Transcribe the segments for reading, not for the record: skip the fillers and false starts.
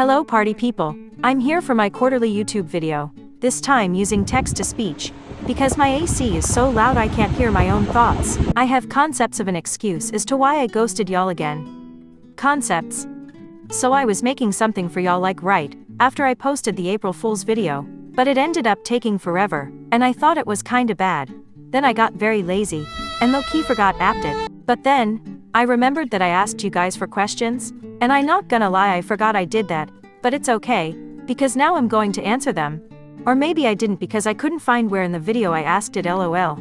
Hello party people. I'm here for my quarterly YouTube video, this time using text-to-speech. Because my AC is so loud I can't hear my own thoughts. I have concepts of an excuse as to why I ghosted y'all again. Concepts. So I was making something for y'all like right after I posted the April Fool's video, but it ended up taking forever, and I thought it was kinda bad. Then I got very lazy, and low-key forgot apped it. But then, I remembered that I asked you guys for questions, and I'm not gonna lie, I forgot I did that, but it's okay, because now I'm going to answer them. Or maybe I didn't because I couldn't find where in the video I asked it, lol.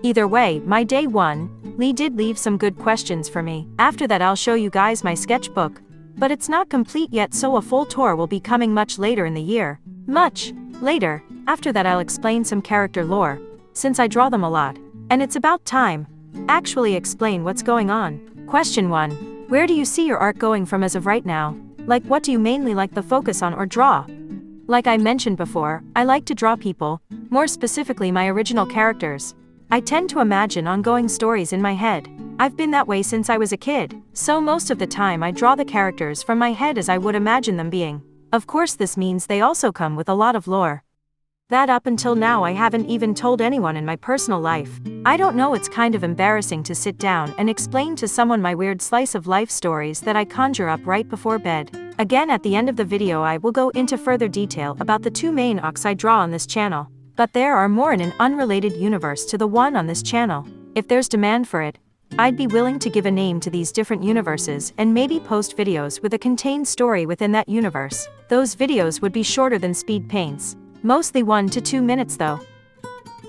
Either way, my day one, Lee did leave some good questions for me. After that I'll show you guys my sketchbook, but it's not complete yet, so a full tour will be coming much later in the year. Much later. After that I'll explain some character lore, since I draw them a lot, and it's about time. Actually explain what's going on. Question 1. Where do you see your art going from as of right now? Like, what do you mainly like to focus on or draw? Like I mentioned before, I like to draw people, more specifically my original characters. I tend to imagine ongoing stories in my head. I've been that way since I was a kid, so most of the time I draw the characters from my head as I would imagine them being. Of course this means they also come with a lot of lore that up until now I haven't even told anyone in my personal life. I don't know, it's kind of embarrassing to sit down and explain to someone my weird slice of life stories that I conjure up right before bed. Again, at the end of the video I will go into further detail about the two main arcs I draw on this channel, but there are more in an unrelated universe to the one on this channel. If there's demand for it, I'd be willing to give a name to these different universes and maybe post videos with a contained story within that universe. Those videos would be shorter than speed paints. Mostly 1 to 2 minutes though.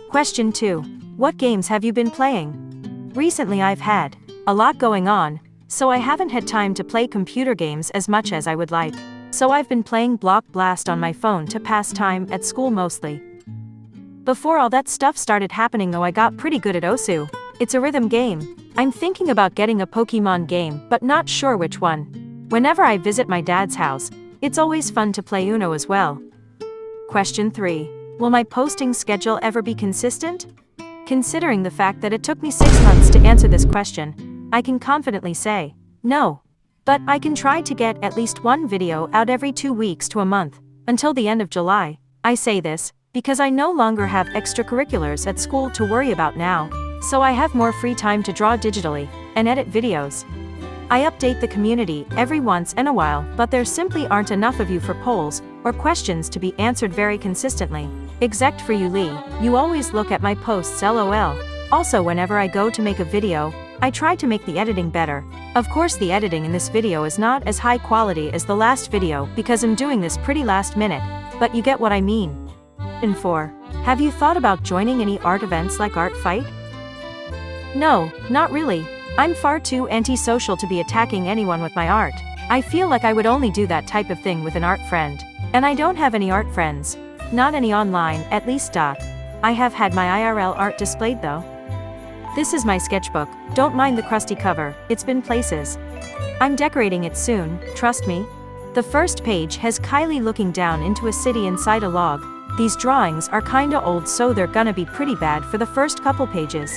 Question 2. What games have you been playing? Recently I've had a lot going on, so I haven't had time to play computer games as much as I would like. So I've been playing Block Blast on my phone to pass time at school mostly. Before all that stuff started happening though, I got pretty good at Osu. It's a rhythm game. I'm thinking about getting a Pokemon game, but not sure which one. Whenever I visit my dad's house, it's always fun to play Uno as well. Question 3. Will my posting schedule ever be consistent? Considering the fact that it took me 6 months to answer this question, I can confidently say no. But I can try to get at least one video out every 2 weeks to a month, until the end of July. I say this because I no longer have extracurriculars at school to worry about now, so I have more free time to draw digitally and edit videos. I update the community every once in a while, but there simply aren't enough of you for polls or questions to be answered very consistently. Except for you, Lee. You always look at my posts, lol. Also, whenever I go to make a video, I try to make the editing better. Of course the editing in this video is not as high quality as the last video because I'm doing this pretty last minute, but you get what I mean. And 4. Have you thought about joining any art events like Art Fight? No, not really. I'm far too antisocial to be attacking anyone with my art. I feel like I would only do that type of thing with an art friend. And I don't have any art friends. Not any online, at least. I have had my IRL art displayed though. This is my sketchbook, don't mind the crusty cover, it's been places. I'm decorating it soon, trust me. The first page has Kylie looking down into a city inside a log. These drawings are kinda old, so they're gonna be pretty bad for the first couple pages.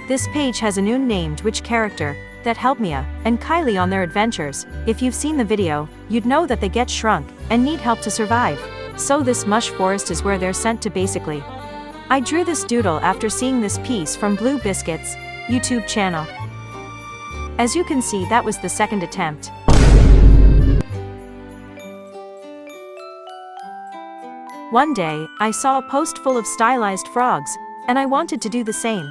This page has an unnamed witch character that helped Mia and Kylie on their adventures. If you've seen the video, you'd know that they get shrunk and need help to survive. So this mush forest is where they're sent to basically. I drew this doodle after seeing this piece from Blue Biscuit's YouTube channel. As you can see, that was the second attempt. One day, I saw a post full of stylized frogs, and I wanted to do the same.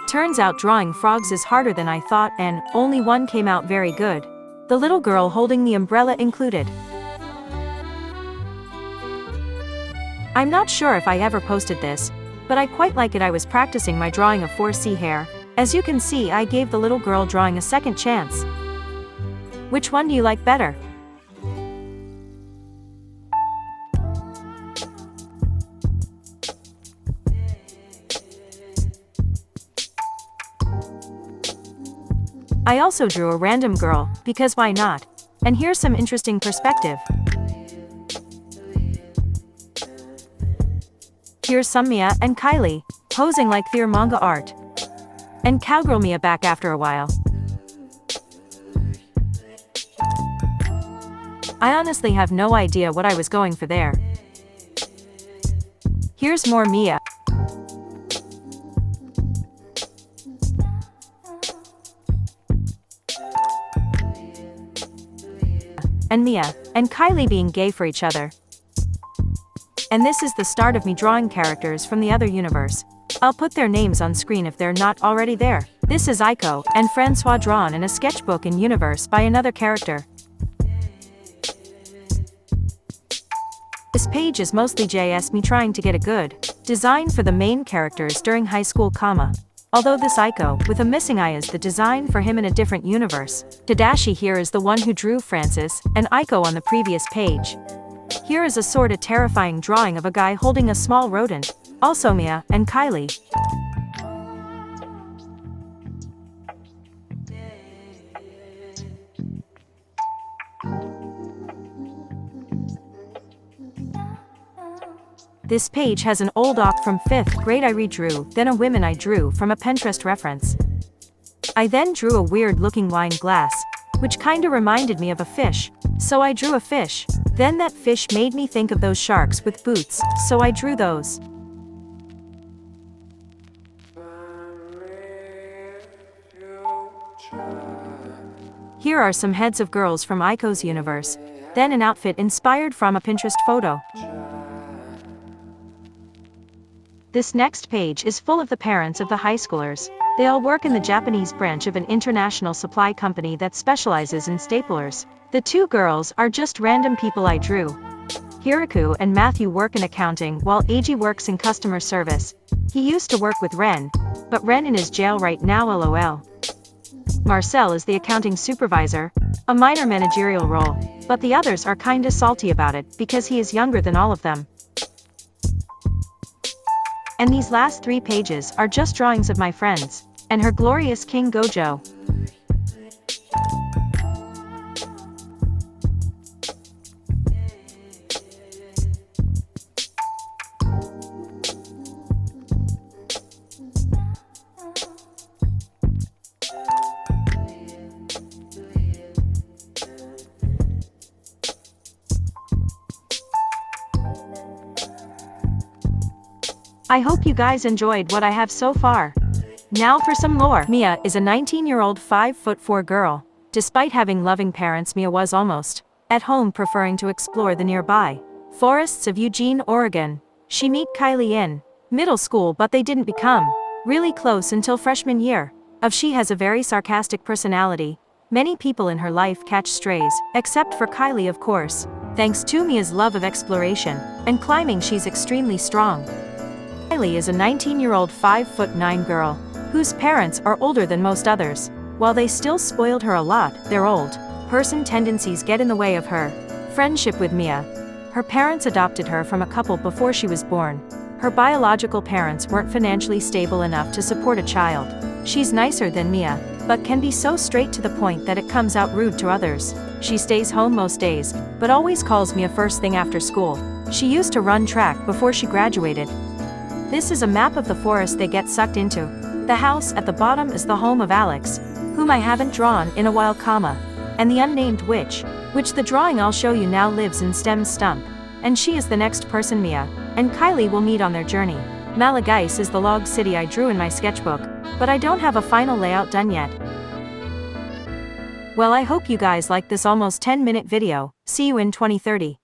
Turns out drawing frogs is harder than I thought, and only one came out very good. The little girl holding the umbrella included. I'm not sure if I ever posted this, but I quite like it. I was practicing my drawing of 4C hair. As you can see, I gave the little girl drawing a second chance. Which one do you like better? I also drew a random girl, because why not? And here's some interesting perspective. Here's some Mia and Kylie, posing like their manga art. And cowgirl Mia back after a while. I honestly have no idea what I was going for there. Here's more Mia. And Mia and Kylie being gay for each other. And this is the start of me drawing characters from the other universe. I'll put their names on screen if they're not already there. This is Aiko and Francois drawn in a sketchbook in universe by another character. This page is mostly JS me trying to get a good design for the main characters during high school, although this Aiko with a missing eye is the design for him in a different universe. Tadashi here is the one who drew Francis and Aiko on the previous page. Here is a sorta terrifying drawing of a guy holding a small rodent, also Mia and Kylie. This page has an old doc from 5th grade I redrew, then a women I drew from a Pinterest reference. I then drew a weird looking wine glass, which kinda reminded me of a fish, so I drew a fish. Then that fish made me think of those sharks with boots, so I drew those. Here are some heads of girls from Aiko's universe, then an outfit inspired from a Pinterest photo. This next page is full of the parents of the high schoolers. They all work in the Japanese branch of an international supply company that specializes in staplers. The two girls are just random people I drew. Hiraku and Matthew work in accounting while Eiji works in customer service. He used to work with Ren, but Ren in his jail right now, lol. Marcel is the accounting supervisor, a minor managerial role, but the others are kinda salty about it because he is younger than all of them. And these last 3 pages are just drawings of my friends, and her glorious King Gojo. I hope you guys enjoyed what I have so far. Now for some lore. Mia is a 19-year-old 5'4" girl. Despite having loving parents, Mia was almost at home, preferring to explore the nearby forests of Eugene, Oregon. She met Kylie in middle school, but they didn't become really close until freshman year. She has a very sarcastic personality. Many people in her life catch strays, except for Kylie, of course. Thanks to Mia's love of exploration and climbing, she's extremely strong. Kylie is a 19-year-old 5'9" girl, whose parents are older than most others. While they still spoiled her a lot, their old person tendencies get in the way of her friendship with Mia. Her parents adopted her from a couple before she was born. Her biological parents weren't financially stable enough to support a child. She's nicer than Mia, but can be so straight to the point that it comes out rude to others. She stays home most days, but always calls Mia first thing after school. She used to run track before she graduated. This is a map of the forest they get sucked into. The house at the bottom is the home of Alex, whom I haven't drawn in a while, and the unnamed witch, which the drawing I'll show you now lives in Stem's stump, and she is the next person Mia and Kylie will meet on their journey. Malagais is the log city I drew in my sketchbook, but I don't have a final layout done yet. Well, I hope you guys like this almost 10-minute video. See you in 2030.